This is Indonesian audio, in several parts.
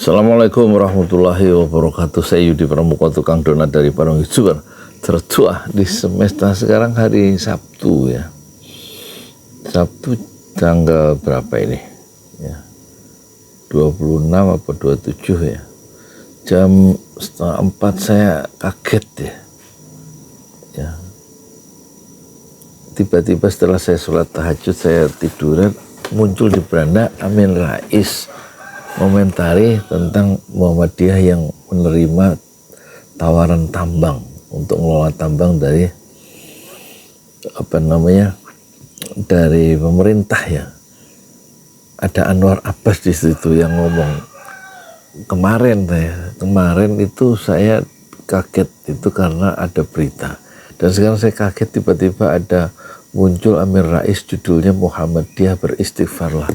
Assalamualaikum warahmatullahi wabarakatuh. Saya Yudi Pramuka, tukang donat dari Parung YouTuber tertua di semesta sekarang hari Sabtu ya. Sabtu tanggal berapa ini? Ya. 26 apa 27 ya. Jam 3:30 saya kaget ya. Ya. Tiba-tiba setelah saya sholat tahajud, saya tiduran, muncul di beranda Amin Rais komentari tentang Muhammadiyah yang menerima tawaran tambang untuk mengelola tambang dari dari pemerintah ya. Ada Anwar Abbas di situ yang ngomong kemarin itu saya kaget itu karena ada berita, dan sekarang saya kaget tiba-tiba ada muncul Amin Rais, judulnya Muhammadiyah beristighfarlah.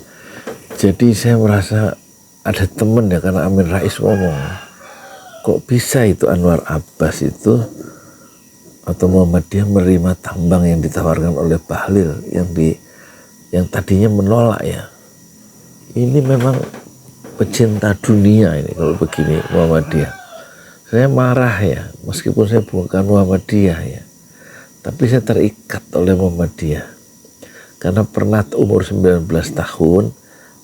Jadi saya merasa ada temen ya, karena Amin Rais ngomong, kok bisa itu Anwar Abbas itu atau Muhammadiyah menerima tambang yang ditawarkan oleh Bahlil yang tadinya menolak ya. Ini memang pecinta dunia ini kalau begini Muhammadiyah. Saya marah ya, meskipun saya bukan Muhammadiyah ya, tapi saya terikat oleh Muhammadiyah karena pernah umur 19 tahun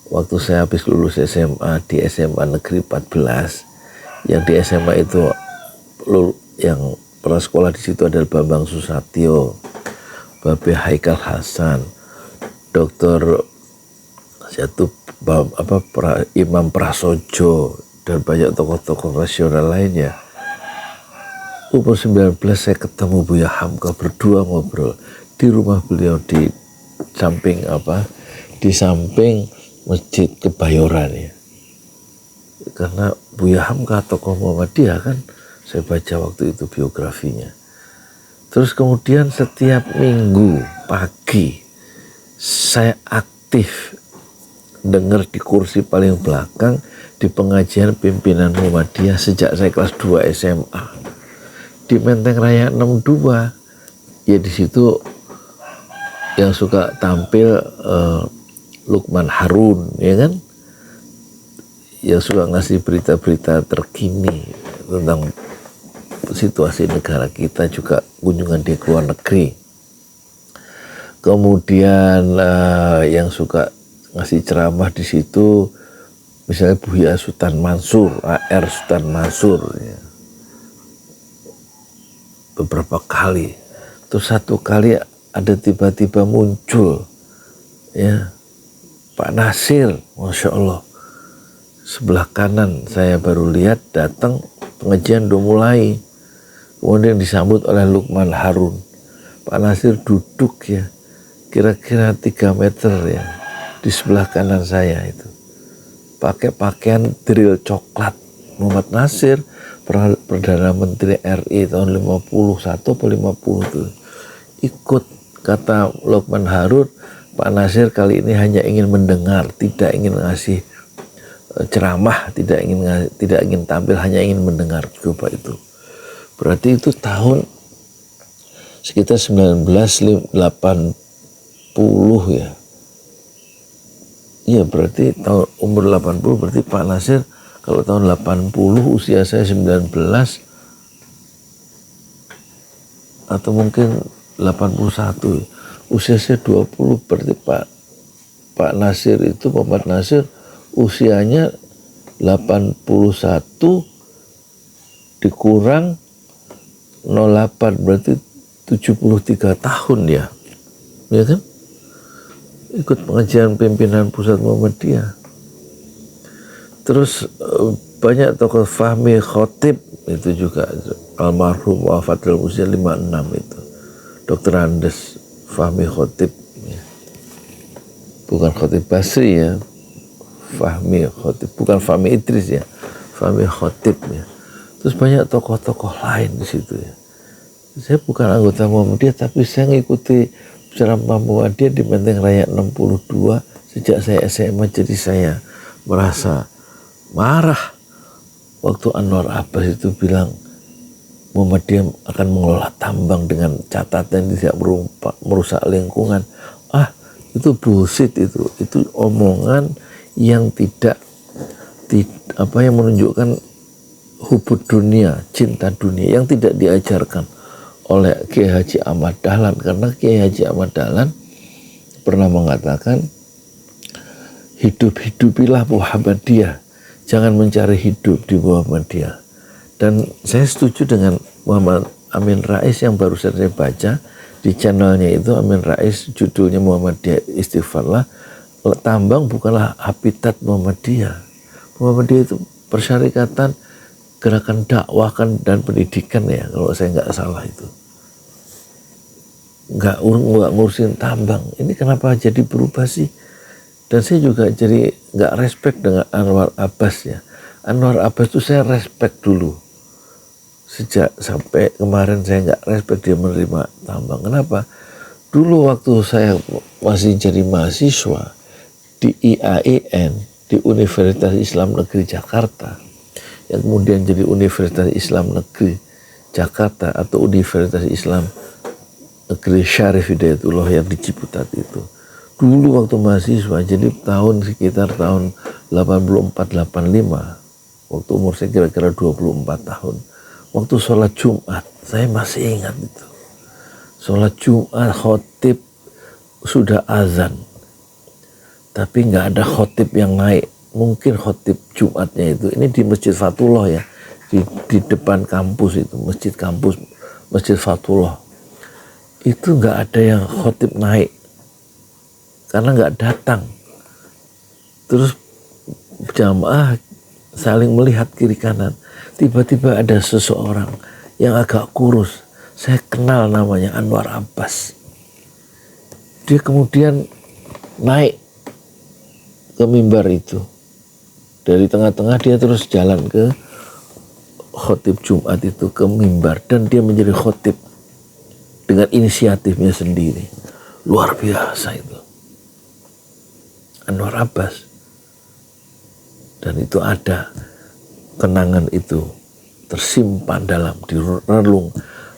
waktu saya habis lulus SMA di SMA Negeri 14, yang di SMA itu yang pernah sekolah di situ adalah Bambang Susatyo, Babe Haikal Hasan, Dr. Imam Prasojo, dan banyak tokoh-tokoh nasional lainnya. Umur 19 saya ketemu Buya Hamka, berdua ngobrol di rumah beliau di samping Masjid Kebayoran ya. Karena Buya Hamka tokoh Muhammadiyah kan, saya baca waktu itu biografinya. Terus kemudian setiap minggu pagi saya aktif dengar di kursi paling belakang di pengajian pimpinan Muhammadiyah sejak saya kelas 2 SMA di Menteng Raya 62 ya. Di situ yang suka tampil Lukman Harun ya kan, yang suka ngasih berita-berita terkini tentang situasi negara kita, juga kunjungan di luar negeri. Kemudian yang suka ngasih ceramah di situ misalnya Buya Sultan Mansur, AR Sultan Mansur ya. Beberapa kali. Terus satu kali ada tiba-tiba muncul ya Pak Nasir, Masya Allah, sebelah kanan saya baru lihat, datang pengajian udah mulai, kemudian disambut oleh Lukman Harun. Pak Nasir duduk ya kira-kira 3 meter ya di sebelah kanan saya itu, pakai pakaian drill coklat. Muhammad Nasir, Perdana Menteri RI tahun 51 atau 50 itu, ikut. Kata Lukman Harun, Pak Nasir kali ini hanya ingin mendengar, tidak ingin ngasih ceramah, tidak ingin tampil, hanya ingin mendengar. Coba itu. Berarti itu tahun sekitar 1980 ya. Iya, berarti tahun umur 80, berarti Pak Nasir kalau tahun 80 usia saya 19 atau mungkin 81, usia saya 20, berarti Pak Nasir itu, Muhammad Nasir usianya 81 dikurang 08 berarti 73 tahun ya. Ya kan? Ikut pengajian pimpinan pusat Muhammadiyah. Terus banyak tokoh, Fahmi Khotib itu juga almarhum wafat dalam usia 56 itu. Dr. Andes Fahmi Khotib ya. Bukan Khotib Basri ya, Fahmi Khotib, bukan Fahmi Idris ya, Fahmi Khotib ya. Terus banyak tokoh-tokoh lain di situ ya. Saya bukan anggota Muhammadiyah, tapi saya ngikuti ceramah Muhammadiyah di Menteng Raya 62 sejak saya SMA. Jadi saya merasa marah waktu Anwar Abbas itu bilang Muhammadiyah akan mengelola tambang dengan catatan tidak merusak lingkungan. Itu bullshit, itu omongan yang tidak yang menunjukkan hubud dunia, cinta dunia yang tidak diajarkan oleh Kiai Haji Ahmad Dahlan. Karena Kiai Haji Ahmad Dahlan pernah mengatakan, hidup-hidupilah Muhammadiyah, jangan mencari hidup di Muhammadiyah. Dan saya setuju dengan Muhammad Amin Rais yang barusan saya baca di channelnya itu, Amin Rais, judulnya Muhammadiyah Istighfarlah. Tambang bukanlah habitat Muhammadiyah. Muhammadiyah itu persyarikatan, gerakan dakwah dan pendidikan ya, kalau saya nggak salah itu. Nggak ngurusin tambang. Ini kenapa jadi berubah sih? Dan saya juga jadi nggak respect dengan Anwar Abbas ya. Anwar Abbas itu saya respect dulu. Sejak sampai kemarin saya nggak respect dia menerima tambang. Kenapa? Dulu waktu saya masih jadi mahasiswa di IAIN, di Universitas Islam Negeri Jakarta, yang kemudian jadi Universitas Islam Negeri Jakarta atau Universitas Islam Negeri Syarif Hidayatullah yang di Ciputat itu. Dulu waktu mahasiswa, jadi sekitar tahun 84-85, waktu umur saya kira-kira 24 tahun. Waktu sholat Jumat, saya masih ingat itu. Sholat Jumat, khotib sudah azan, tapi nggak ada khotib yang naik. Mungkin khotib Jumatnya itu, ini di Masjid Fatullah ya, di depan kampus itu, Masjid Fatullah. Itu nggak ada yang khotib naik, karena nggak datang. Terus jamaah saling melihat kiri kanan. Tiba-tiba ada seseorang yang agak kurus. Saya kenal namanya Anwar Abbas. Dia kemudian naik ke mimbar itu. Dari tengah-tengah dia terus jalan ke khotib Jumat itu, ke mimbar. Dan dia menjadi khotib dengan inisiatifnya sendiri. Luar biasa itu. Anwar Abbas. Dan itu ada kenangan itu tersimpan dalam di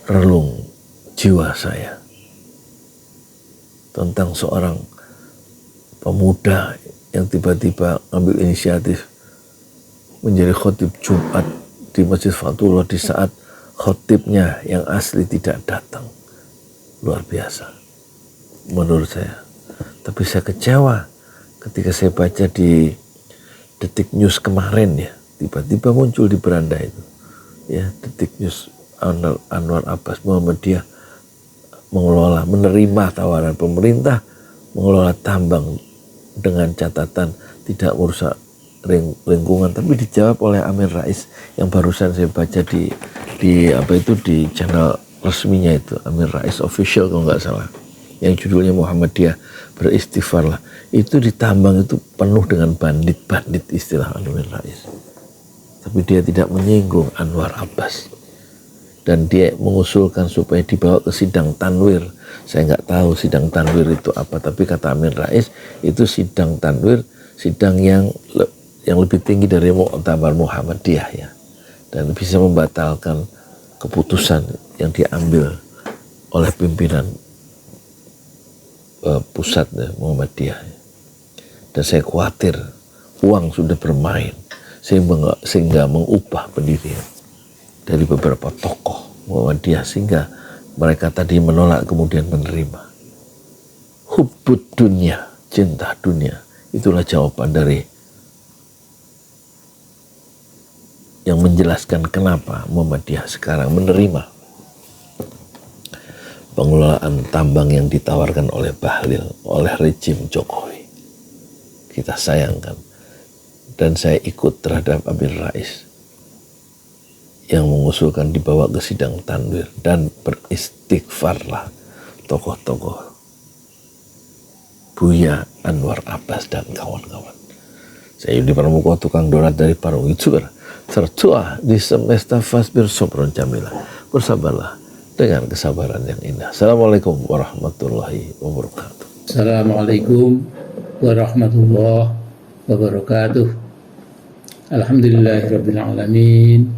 relung jiwa saya tentang seorang pemuda yang tiba-tiba ambil inisiatif menjadi khotib Jumat di Masjid Fatullah di saat khotibnya yang asli tidak datang. Luar biasa menurut saya. Tapi saya kecewa ketika saya baca di Detik News kemarin ya, tiba-tiba muncul di beranda itu ya, Detik News, Anwar Abbas Muhammadiyah menerima tawaran pemerintah mengelola tambang dengan catatan tidak merusak lingkungan. Tapi dijawab oleh Amin Rais yang barusan saya baca di channel resminya itu, Amin Rais Official kalau nggak salah, yang judulnya Muhammadiyah Beristighfarlah. Itu di tambang itu penuh dengan bandit-bandit, istilah Amin Rais. Tapi dia tidak menyinggung Anwar Abbas. Dan dia mengusulkan supaya dibawa ke sidang tanwir. Saya nggak tahu sidang tanwir itu apa, tapi kata Amin Rais itu sidang tanwir, sidang yang lebih tinggi dari Muktamar Muhammadiyah ya. Dan bisa membatalkan keputusan yang diambil oleh pimpinan pusat Muhammadiyah. Dan saya khawatir uang sudah bermain sehingga mengubah pendirian dari beberapa tokoh Muhammadiyah sehingga mereka tadi menolak kemudian menerima. Hubbud dunia, cinta dunia, itulah jawaban dari yang menjelaskan kenapa Muhammadiyah sekarang menerima pengelolaan tambang yang ditawarkan oleh Bahlil, oleh rejim Jokowi. Kita sayangkan. Dan saya ikut terhadap Amin Rais yang mengusulkan dibawa ke sidang tanwir dan beristighfarlah tokoh-tokoh Buya Anwar Abbas dan kawan-kawan. Saya Yudi Pramuko, tukang donat dari Parung Youtuber. Tertua di semesta fasbir sobron jamilah. Bersabarlah dengan kesabaran yang indah. Assalamualaikum warahmatullahi wabarakatuh. Assalamualaikum warahmatullahi wabarakatuh. Alhamdulillahirabbil alamin.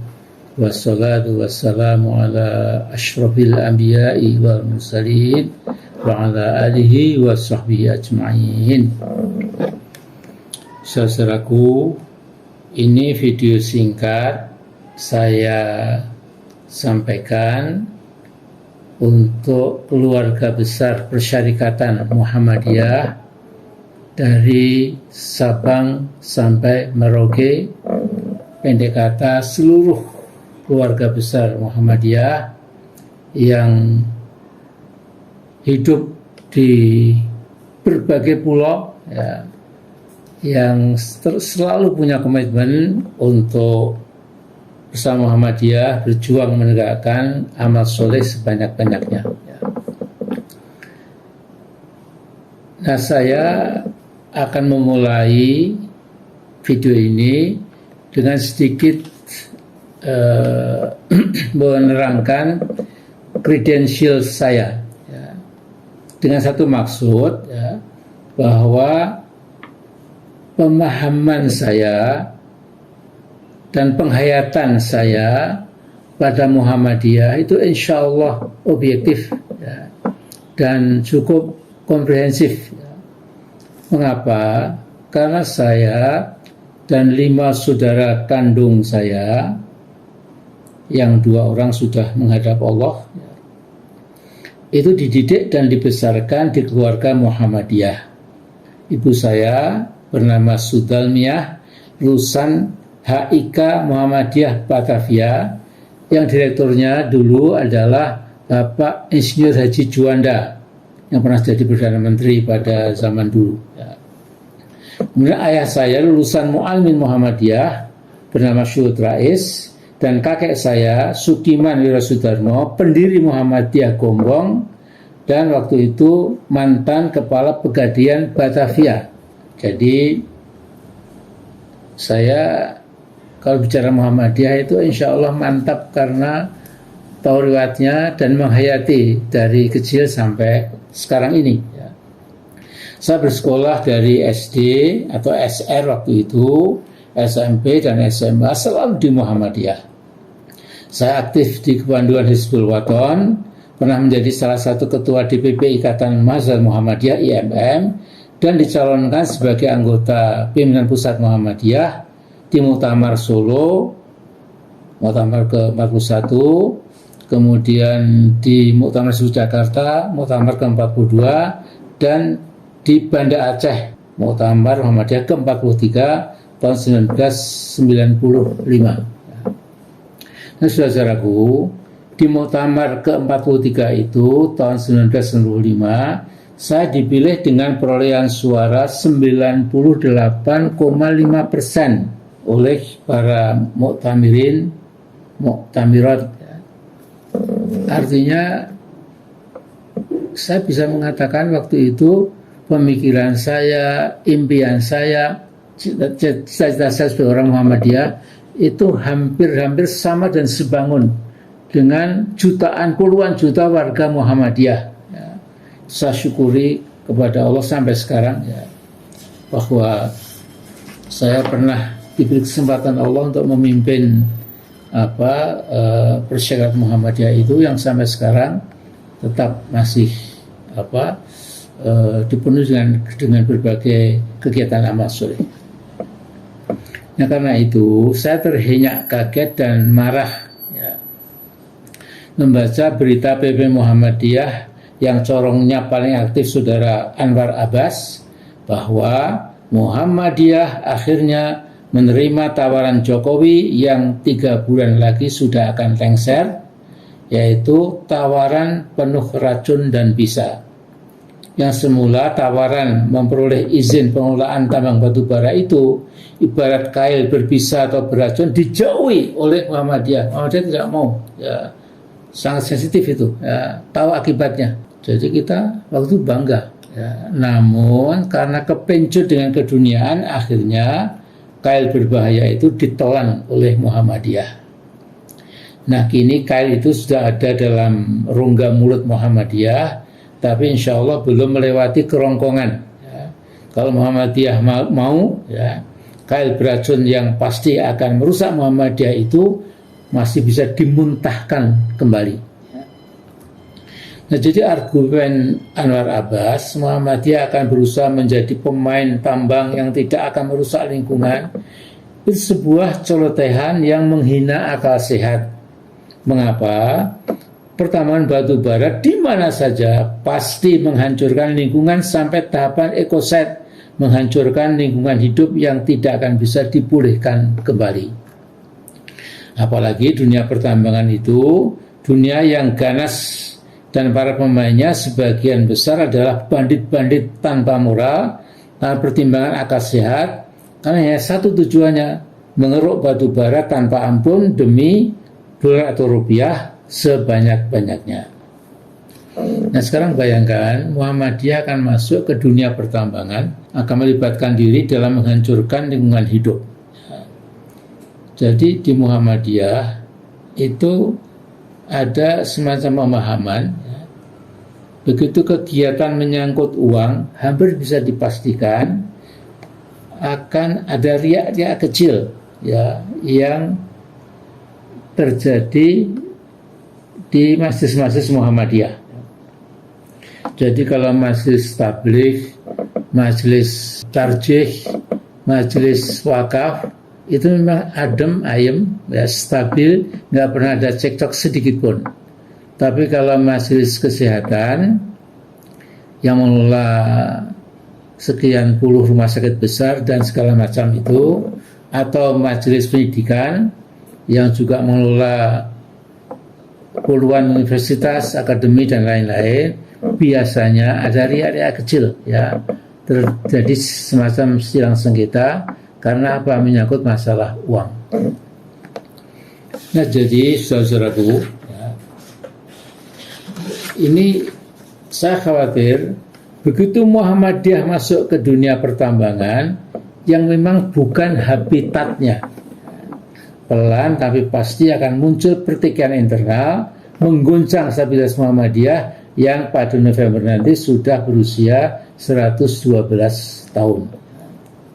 Wassalatu wassalamu ala asyrafil anbiya'i wal mursalin wa ala alihi wa sahbihi ajma'in. Saudaraku ini video singkat saya sampaikan untuk keluarga besar Persyarikatan Muhammadiyah dari Sabang sampai Merauke, pendek kata seluruh keluarga besar Muhammadiyah yang hidup di berbagai pulau, ya, yang selalu punya komitmen untuk bersama Muhammadiyah berjuang menegakkan amal soleh sebanyak-banyaknya. Nah, saya akan memulai video ini dengan sedikit menerangkan kredensial saya, ya, dengan satu maksud, ya, bahwa pemahaman saya dan penghayatan saya pada Muhammadiyah itu insya Allah objektif, ya, dan cukup komprehensif. Ya. Mengapa? Karena saya dan 5 saudara kandung saya, yang 2 orang sudah menghadap Allah, ya, itu dididik dan dibesarkan di keluarga Muhammadiyah. Ibu saya bernama Sudalmiah, lulusan HIK Muhammadiyah Batavia, yang direkturnya dulu adalah Bapak Insinyur Haji Juanda yang pernah jadi Perdana Menteri pada zaman dulu. Ya. Kemudian ayah saya lulusan Mu'almin Muhammadiyah bernama Syuhud Rais, dan kakek saya Sukiman Wirasudarmo, pendiri Muhammadiyah Gombong, dan waktu itu mantan Kepala Pegadian Batavia. Jadi saya kalau bicara Muhammadiyah itu insya Allah mantap karena tahu riwayatnya dan menghayati dari kecil sampai sekarang ini. Ya. Saya bersekolah dari SD atau SR waktu itu, SMP dan SMA selalu di Muhammadiyah. Saya aktif di Kepanduan Hizbul Waton, pernah menjadi salah satu ketua DPP Ikatan Mahasiswa Muhammadiyah IMM, dan dicalonkan sebagai anggota pimpinan pusat Muhammadiyah di Muktamar Solo, Muktamar ke-41, kemudian di Muktamar Jakarta, Muktamar ke-42, dan di Banda Aceh, Muktamar Muhammadiyah ke-43 tahun 1995. Nah, saudaraku, di Muktamar ke-43 itu tahun 1995, saya dipilih dengan perolehan suara 98,5% oleh para muktamirin, muktamirat. Artinya saya bisa mengatakan waktu itu pemikiran saya, impian saya, cita-cita saya sebagai orang Muhammadiyah itu hampir sama dan sebangun dengan jutaan, puluhan juta warga Muhammadiyah. Ya. Saya syukuri kepada Allah sampai sekarang, ya, bahwa saya pernah diberi kesempatan Allah untuk memimpin Persyarikatan Muhammadiyah itu yang sampai sekarang tetap masih dipenuhi dengan berbagai kegiatan amal soleh. Nah, karena itu saya terhenyak kaget dan marah, ya, membaca berita PP Muhammadiyah yang corongnya paling aktif saudara Anwar Abbas, bahwa Muhammadiyah akhirnya menerima tawaran Jokowi yang 3 bulan lagi sudah akan lengser, yaitu tawaran penuh racun dan bisa. Yang semula tawaran memperoleh izin pengelolaan tambang batu bara itu ibarat kail berbisa atau beracun, dijauhi oleh Muhammadiyah. Muhammadiyah tidak mau, ya, sangat sensitif itu, ya, tahu akibatnya. Jadi kita waktu itu bangga, ya. Namun karena kepencut dengan keduniaan, akhirnya kail berbahaya itu ditelan oleh Muhammadiyah. Nah, kini kail itu sudah ada dalam rongga mulut Muhammadiyah, tapi insya Allah belum melewati kerongkongan. Ya. Kalau Muhammadiyah mau, ya, kail beracun yang pasti akan merusak Muhammadiyah itu masih bisa dimuntahkan kembali. Ya. Nah, jadi argumen Anwar Abbas, Muhammadiyah akan berusaha menjadi pemain tambang yang tidak akan merusak lingkungan, itu sebuah celotehan yang menghina akal sehat. Mengapa? Pertambangan batu bara di mana saja pasti menghancurkan lingkungan sampai tahapan ekosit, menghancurkan lingkungan hidup yang tidak akan bisa dipulihkan kembali. Apalagi dunia pertambangan itu dunia yang ganas dan para pemainnya sebagian besar adalah bandit-bandit tanpa moral, tanpa pertimbangan akal sehat, karena hanya satu tujuannya, mengeruk batu bara tanpa ampun demi dolar atau rupiah sebanyak-banyaknya. Nah sekarang bayangkan Muhammadiyah akan masuk ke dunia pertambangan, akan melibatkan diri dalam menghancurkan lingkungan hidup. Jadi di Muhammadiyah itu ada semacam pemahaman, begitu kegiatan menyangkut uang hampir bisa dipastikan akan ada riak-riak kecil ya yang terjadi di majelis-majelis Muhammadiyah. Jadi kalau majelis tabligh, majelis tarjih, majelis wakaf itu memang adem ayem, ya, stabil, nggak pernah ada cekcok sedikit pun. Tapi kalau majelis kesehatan yang mengelola sekian puluh rumah sakit besar dan segala macam itu, atau majelis pendidikan yang juga mengelola puluhan universitas, akademi dan lain-lain, biasanya ada riak-riak kecil, ya, terjadi semacam silang sengketa karena apa? Menyangkut masalah uang. Nah jadi saudaraku, ya, ini saya khawatir begitu Muhammadiyah masuk ke dunia pertambangan yang memang bukan habitatnya, pelan tapi pasti akan muncul pertikaian internal, mengguncang stabilitas Muhammadiyah yang pada November nanti sudah berusia 112 tahun.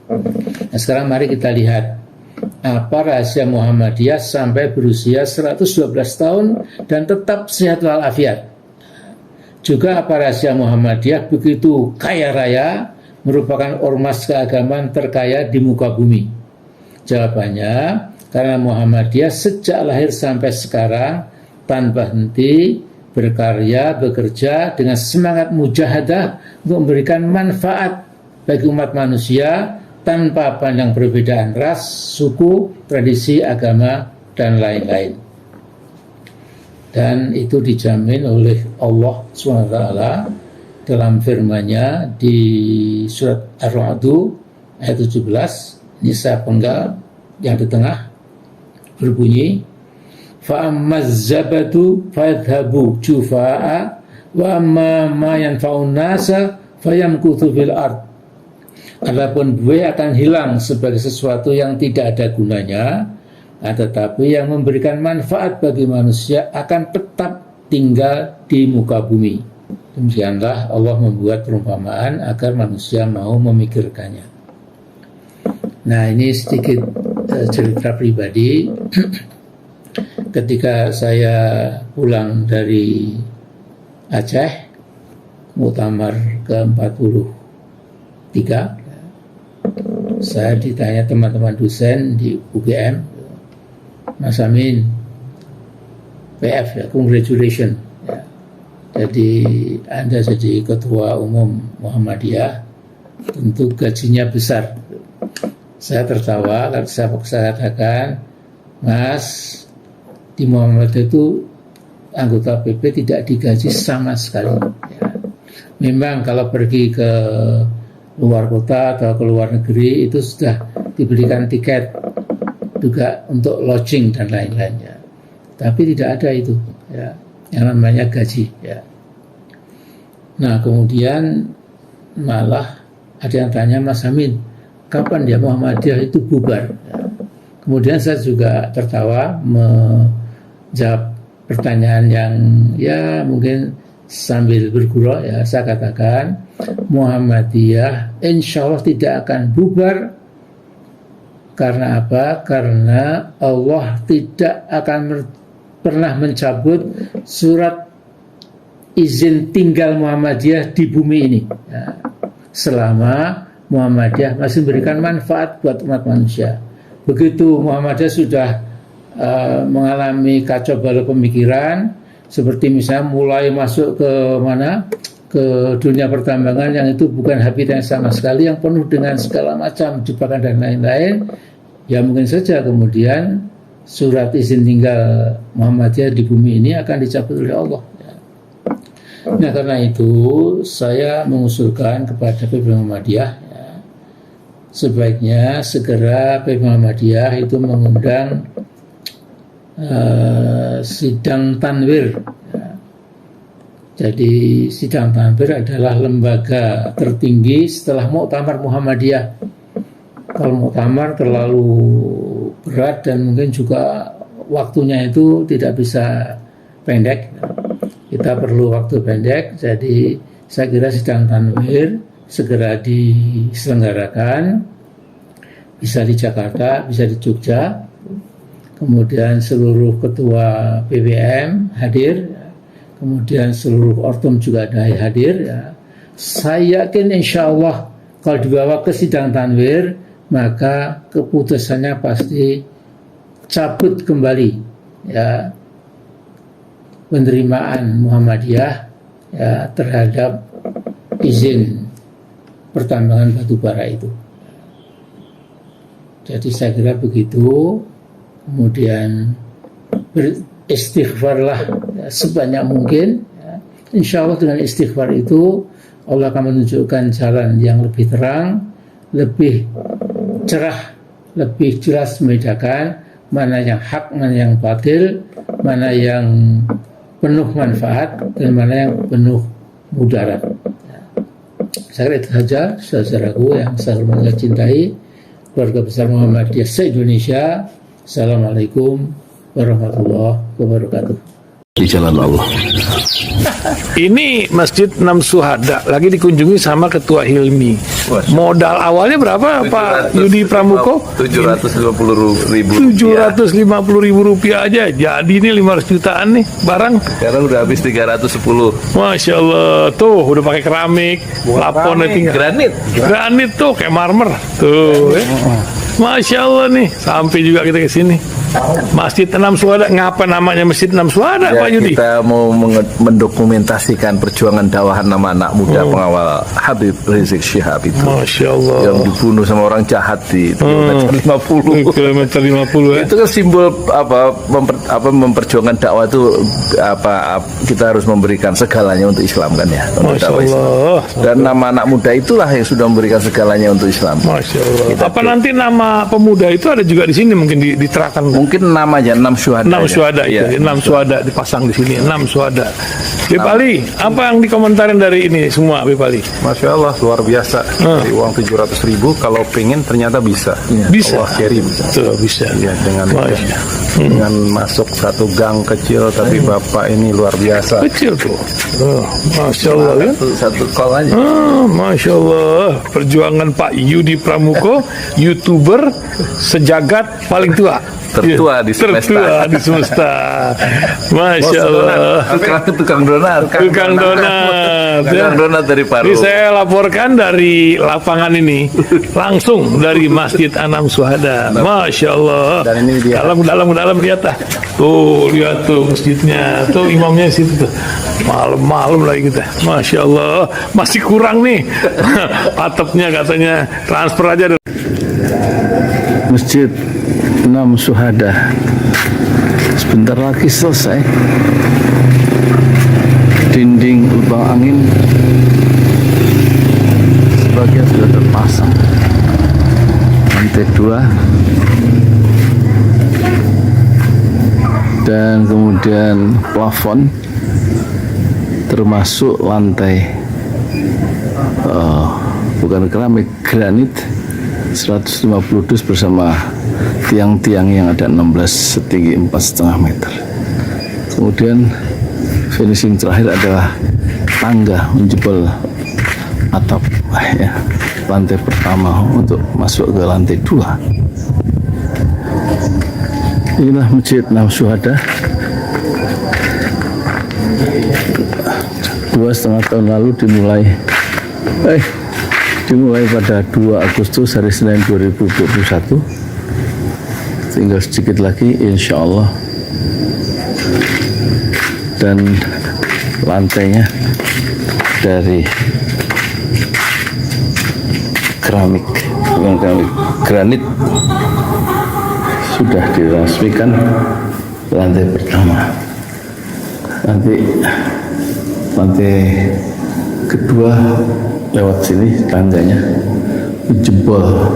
Nah, sekarang mari kita lihat apa rahasia Muhammadiyah sampai berusia 112 tahun dan tetap sehat walafiat. Juga apa rahasia Muhammadiyah begitu kaya raya, merupakan ormas keagamaan terkaya di muka bumi? Jawabannya, karena Muhammadiyah sejak lahir sampai sekarang tanpa henti berkarya, bekerja dengan semangat mujahadah untuk memberikan manfaat bagi umat manusia tanpa pandang perbedaan ras, suku, tradisi, agama, dan lain-lain. Dan itu dijamin oleh Allah SWT dalam firman-Nya di surat Ar-Ra'd ayat 17, Nisa penggal yang di tengah berbunyi, fa'ammaz zabadu fadhabu jufa'a wa amma ma yanfa'un nasa fayamkuthu fil ard. Adapun buih akan hilang sebagai sesuatu yang tidak ada gunanya, tetapi yang memberikan manfaat bagi manusia akan tetap tinggal di muka bumi. Demikianlah Allah membuat perumpamaan agar manusia mau memikirkannya. Nah ini sedikit cerita pribadi. Ketika saya pulang dari Aceh, muktamar ke-43, saya ditanya teman-teman dosen di UGM, Mas Amin, PF ya, congratulations ya. Jadi Anda jadi ketua umum Muhammadiyah, tentu gajinya besar. Saya tertawa karena saya katakan, Mas, di Muhammadiyah itu anggota PP tidak digaji sama sekali ya. Memang kalau pergi ke luar kota atau ke luar negeri itu sudah diberikan tiket juga untuk lodging dan lain-lainnya, tapi tidak ada itu ya, yang namanya gaji ya. Nah kemudian malah ada yang tanya, Mas Amin, kapan dia Muhammadiyah itu bubar ya. Kemudian saya juga tertawa menjawab pertanyaan yang ya mungkin sambil bergurau ya, saya katakan Muhammadiyah insya Allah tidak akan bubar. Karena apa? Karena Allah tidak akan pernah mencabut surat izin tinggal Muhammadiyah di bumi ini ya, selama Muhammadiyah masih memberikan manfaat buat umat manusia. begitu Muhammadiyah sudah mengalami kacau balau pemikiran, seperti misalnya mulai masuk ke mana, ke dunia pertambangan yang itu bukan habitat sama sekali, yang penuh dengan segala macam jebakan dan lain-lain, ya mungkin saja kemudian surat izin tinggal Muhammadiyah di bumi ini akan dicabut oleh Allah. Nah karena itu saya mengusulkan kepada PP Muhammadiyah, ya, sebaiknya segera PP Muhammadiyah itu mengundang sidang tanwir. Jadi sidang tanwir adalah lembaga tertinggi setelah Muktamar Muhammadiyah. Kalau Muktamar terlalu berat dan mungkin juga waktunya itu tidak bisa pendek, kita perlu waktu pendek. Jadi saya kira sidang tanwir segera diselenggarakan, bisa di Jakarta, bisa di Jogja. Kemudian seluruh ketua PWM hadir, kemudian seluruh ortum juga ada hadir. Ya. Saya yakin insya Allah kalau dibawa ke sidang tanwir, maka keputusannya pasti cabut kembali, ya, penerimaan Muhammadiyah, ya, terhadap izin pertambangan batubara itu. Jadi saya kira begitu. Kemudian beristighfarlah, ya, sebanyak mungkin, ya. Insya Allah dengan istighfar itu Allah akan menunjukkan jalan yang lebih terang, lebih cerah, lebih jelas membedakan mana yang hak, mana yang batil, mana yang penuh manfaat dan mana yang penuh mudarat. Ya. Saya kira itu saja, saudaraku yang saya hormati dan cintai, keluarga besar Muhammadiyah se-Indonesia. Assalamualaikum warahmatullahi wabarakatuh. Di jalan Allah. Ini Masjid Enam Syuhada lagi dikunjungi sama Ketua Hilmi. Modal awalnya berapa Pak Yudi Pramuko? 750.000 rupiah aja. Jadi ini 500 jutaan nih barang. Sekarang udah habis 310. Masya Allah, tuh udah pakai keramik, laponnya tinggal. Granit tuh kayak marmer. Tuh, Masya Allah nih, sampai juga kita ke sini. Masjid Enam Syuhada, ngapa namanya Masjid Enam Syuhada, Ya, Pak Yudi? kita mau mendokumentasikan perjuangan dakwahan nama anak muda pengawal Habib Rizik Syihab itu. Masya Allah. Yang dibunuh sama orang jahat di kilometer 50. Kilometer 50 ya. Itu kan simbol memperjuangkan dakwah itu kita harus memberikan segalanya untuk Islam kan ya. Untuk Masya dakwah Islam. Allah. Dan nama anak muda itulah yang sudah memberikan segalanya untuk Islam. Masya Allah. Kita Apa nanti nama pemuda itu ada juga di sini mungkin diterangkan? Mungkin namanya 6 syuhada. 6 syuhada itu, Ya. 6 syuhada dipasang di sini, 6 syuhada. Bip Ali, apa yang dikomentarin dari ini semua, Bip Ali? Masya Allah, luar biasa. Dari uang 700.000, kalau pengen ternyata bisa. Bisa. Allah kirim. Tuh, bisa. Ya, dengan masuk satu gang kecil, tapi Bapak ini luar biasa. Kecil tuh. Oh, Masya Allah kan? Satu call aja. Masya Allah, perjuangan Pak Yudi Pramuko, YouTuber sejagat paling tua. Tertua di semesta. Tertua di semesta. Masya Allah. Tukang donat. Tukang donat. Tukang donat dari Paru. Ini saya laporkan dari lapangan ini, langsung dari Masjid Enam Syuhada. Masya Allah. Dan ini dia. Dalam lihat ah. Tuh lihat tuh masjidnya. Tuh imamnya di situ tuh. Malam-malam lagi kita. Masya Allah. Masih kurang nih. Atapnya katanya transfer aja. Masjid Enam Syuhada sebentar lagi selesai. Dinding lubang angin sebagian sudah terpasang, lantai 2 dan kemudian plafon termasuk lantai bukan keramik, granit 150 dus bersama tiang-tiang yang ada 16 setinggi 4,5 meter. Kemudian finishing terakhir adalah tangga menjebol atap ya, lantai pertama untuk masuk ke lantai 2. Inilah Masjid Enam Syuhada. 2,5 tahun lalu dimulai pada 2 Agustus hari Senin 2021 tinggal sedikit lagi insya Allah, dan lantainya dari keramik, bukan keramik, granit sudah diresmikan lantai pertama. Nanti lantai kedua lewat sini tangganya jebol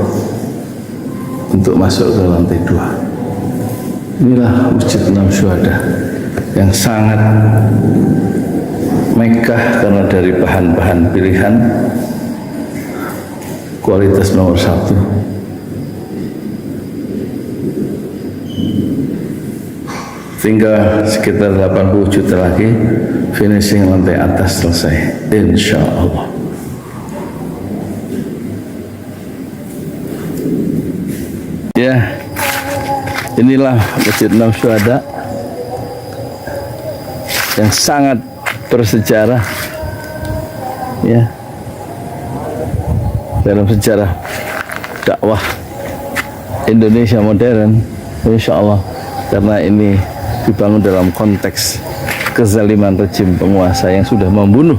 untuk masuk ke lantai 2. Inilah Masjid 6 Syuhada yang sangat megah karena dari bahan-bahan pilihan, kualitas nomor 1. Tinggal sekitar 80 juta lagi finishing lantai atas selesai, insya Allah. Ya, inilah Masjid 6 Syuhada yang sangat bersejarah, ya, dalam sejarah dakwah Indonesia modern, insya Allah, karena ini dibangun dalam konteks kezaliman rejim penguasa yang sudah membunuh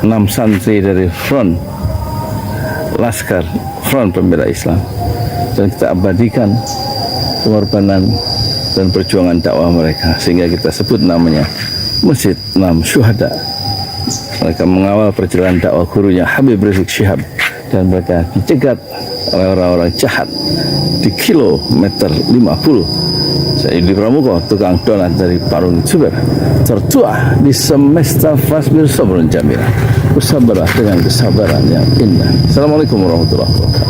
6 santri dari front Laskar Front Pembela Islam, dan kita abadikan pengorbanan dan perjuangan dakwah mereka, sehingga kita sebut namanya Masjid 6 Syuhada. Mereka mengawal perjalanan dakwah gurunya Habib Rizik Syihab, dan mereka dicegat oleh orang-orang jahat di kilometer 50. Saya Yudi Pramuko, tukang donat dari Parung Suber, tertua di semesta Fasmir Sabrun Jamila. Bersabarlah dengan kesabaran yang indah. Assalamualaikum warahmatullahi wabarakatuh.